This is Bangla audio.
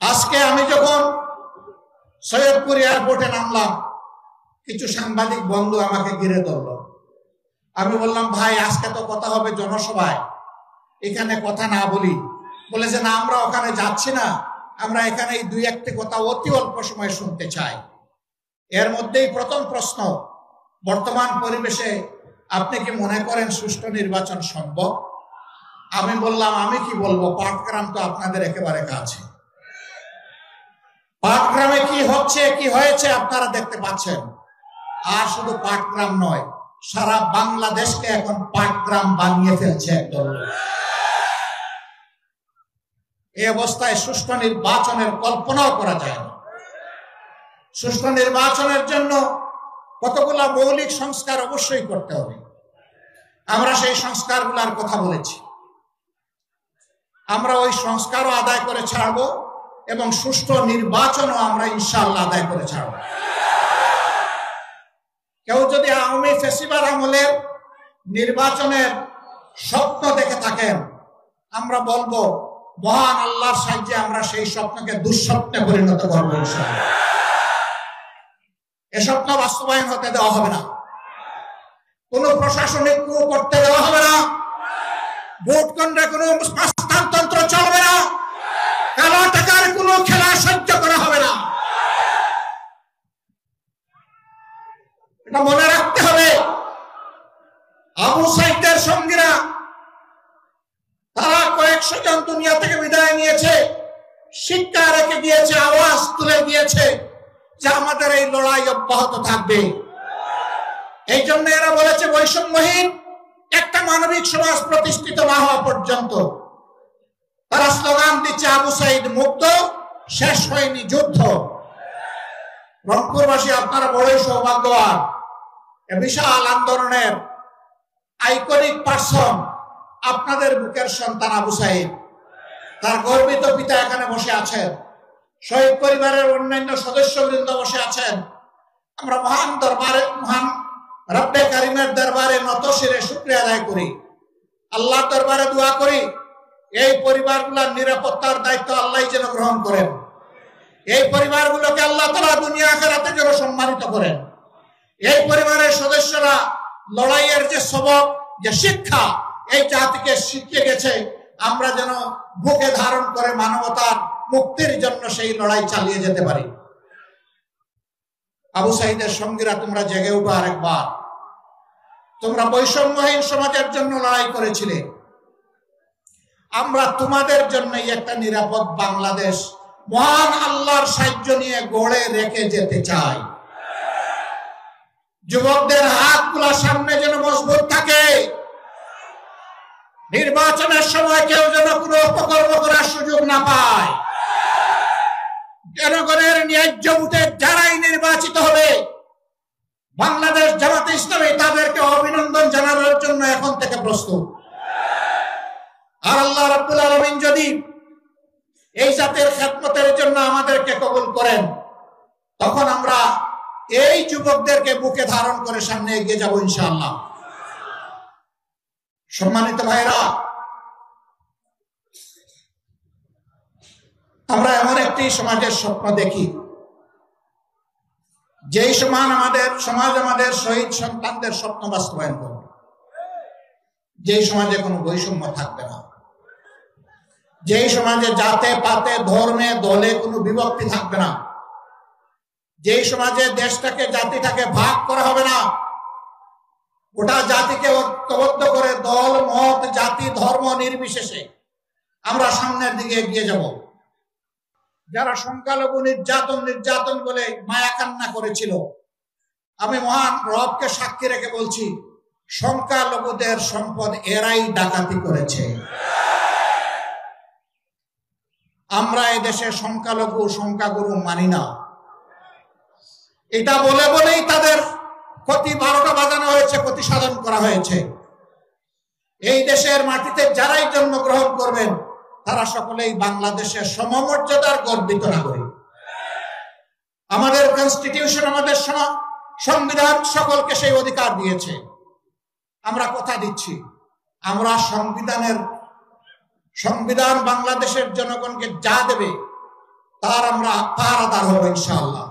আজকে আমি যখন সৈয়দপুর এয়ারপোর্টে নামলাম, কিছু সাংবাদিক বন্ধু আমাকে ঘিরে ধরল। আমি বললাম, ভাই আজকে তো কথা হবে জনসভায়, এখানে কথা না বলি। বলে যে না, আমরা ওখানে যাচ্ছি না, আমরা এখানে এই দুই একটি কথা অতি অল্প সময় শুনতে চাই। এর মধ্যেই প্রথম প্রশ্ন, বর্তমান পরিবেশে আপনি কি মনে করেন সুষ্ঠু নির্বাচন সম্ভব? আমি বললাম, আমি কি বলবো, পাটগ্রাম তো আপনাদের একেবারে কাছে। পাটগ্রামে কি হচ্ছে কি হয়েছে আপনারা দেখতে পাচ্ছেন। আর শুধু পাটগ্রাম নয়, সারা বাংলাদেশকে এখন পাটগ্রাম বানিয়ে ফেলছে একদল। এই অবস্থায় সুষ্ঠু নির্বাচনের কল্পনাও করা যায় না। সুষ্ঠু নির্বাচনের জন্য কতগুলো মৌলিক সংস্কার অবশ্যই করতে হবে। আমরা সেই সংস্কারগুলোর কথা বলেছি। আমরা ওই সংস্কারও আদায় করে ছাড়বো এবং সুষ্ঠু নির্বাচনও আমরা ইনশাআল্লাহ আদায় করে ছাড়ব। কেউ যদি আওয়ামী ফ্যাসিবাদ আমলের নির্বাচনের স্বপ্ন দেখে থাকেন, আমরা বলবো মহান আল্লাহর সাহায্যে আমরা সেই স্বপ্নকে দুঃস্বপ্নে পরিণত করবো ইনশাআল্লাহ। এ স্বপ্ন বাস্তবায়ন হতে দেওয়া হবে না। কোন প্রশাসনিক কূপ করতে দেওয়া হবে না। ভোট কেন্দ্রে কোনো হস্তান্তর চলবে না। কালো টাকার কোনো খেলা সহ্য করা হবে না। এটা মনে রাখতে হবে। আবু সাইদের সঙ্গীরা তারা কয়েকশো জন দুনিয়া থেকে বিদায় নিয়েছে, শিক্ষা রেখে গিয়েছে, আওয়াজ তুলে দিয়েছে যে আমাদের এই লড়াই অব্যাহত থাকবে। এই জন্য এরা বলেছে বৈষম্যহীন একটা মানবিক সমাজ প্রতিষ্ঠিত না হওয়া পর্যন্ত। তারা স্লোগান দিচ্ছে আবু সাইদ মুক্ত, শেষ হয়নি যুদ্ধ। রংপুরবাসী আপনারা বড়ই সৌভাগ্যবান। বিশাল আন্দোলনের আইকনিক পার্সন আপনাদের বুকের সন্তান আবু সাইদ। তার গর্বিত পিতা এখানে বসে আছেন, শহীদ পরিবারের অন্যান্য সদস্যবৃন্দ বসে আছেন। আমরা মহান দরবারে, মহান রব্বে কারিমের দরবারে নত শিরে শুকরিয়া আদায় করি, আল্লাহর দরবারে দোয়া করি এই পরিবারগুলোর নিরাপত্তার দায়িত্ব আল্লাহ যেন গ্রহণ করেন। এই পরিবারগুলোকে আল্লাহ তাআলা দুনিয়া আখিরাতে যেন সম্মানিত করেন। এই পরিবারের সদস্যরা লড়াইয়ের যে সবক, যে শিক্ষা এই জাতিকে শিখিয়ে গেছে, আমরা যেন বুকে ধারণ করে মানবতার মুক্তির জন্য সেই লড়াই চালিয়ে যেতে পারি। আবু সাইদের সঙ্গীরা, তোমরা জেগে উঠো আরেকবার। তোমরা বৈষম্যহীন সমাজের জন্য লড়াই করেছিলে। আমরা তোমাদের জন্যই একটা নিরাপদ বাংলাদেশ মহান আল্লাহর সাহায্য নিয়ে গড়ে রেখে যেতে চাই। যুবকদের হাতগুলো সামনে যেন মজবুত থাকে। নির্বাচনের সময় কেউ যেন কোনো অপকর্ম করার সুযোগ না পায়। জনগণের ন্যায্য ভোটে যারাই নির্বাচিত হবে, বাংলাদেশ জামাতে ইসলামী তাদেরকে অভিনন্দন জানানোর জন্য এখন থেকে প্রস্তুত। আর আল্লাহ রাব্বুল আলামিন যদি এই জাতির খেদমতের জন্য আমাদেরকে কবুল করেন, তখন আমরা এই যুবকদেরকে বুকে ধারণ করে সামনে এগিয়ে যাব ইনশাআল্লাহ। সম্মানিত ভাইরা, আমরা এমন একটি সমাজের স্বপ্ন দেখি যেই সমাজ আমাদের শহীদ সন্তানদের স্বপ্ন বাস্তবায়ন করবে। যেই সমাজে কোনো বৈষম্য থাকবে না, যেই সমাজে জাতে পাতে ধর্মে দলে কোনো বিভক্তি থাকবে না, যেই সমাজে দেশটাকে জাতিটাকে ভাগ করা হবে না, গোটা জাতিকে ঐক্যবদ্ধ করে দল মত জাতি ধর্ম নির্বিশেষে আমরা সামনের দিকে এগিয়ে যাব। যারা সংখ্যালঘু নির্যাতন বলে মায়া কান্না করেছিল, আমি মহান রবকে সাক্ষী রেখে বলছি, সংখ্যালঘুদের সম্পদ এরাই ডাকাতি করেছে। আমরা এই দেশে সংখ্যাগুরু মানি না। এটা বলেই তাদের ক্ষতি 12টা বাজানো হয়েছে, ক্ষতি সাধন করা হয়েছে। এই দেশের মাটিতে যারাই জন্মগ্রহণ করবেন তারা সকলেই বাংলাদেশের সমমর্যাদার গর্বিত নাগরিক। আমাদের কনস্টিটিউশন, আমাদের সংবিধান সকলকে সেই অধিকার দিয়েছে। আমরা কথা দিচ্ছি, আমরা সংবিধান বাংলাদেশের জনগণকে যা দেবে তার আমরা পাহারাদার হব ইনশাআল্লাহ।